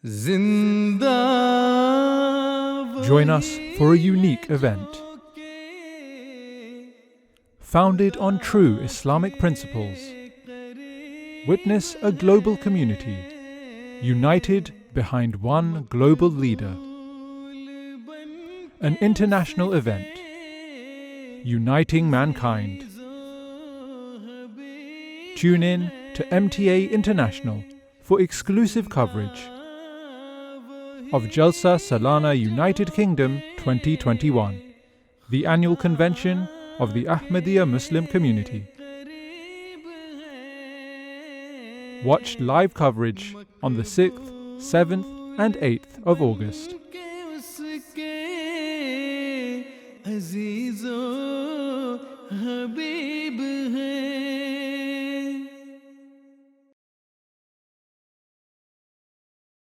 Join us for a unique event. Founded on true Islamic principles, witness a global community united behind one global leader. An international event uniting mankind. Tune in to MTA International for exclusive coverage of Jalsa Salana United Kingdom 2021, the annual convention of the Ahmadiyya Muslim community. Watch live coverage on the 6th, 7th and 8th of August. अज़ीज़ो हबीब है।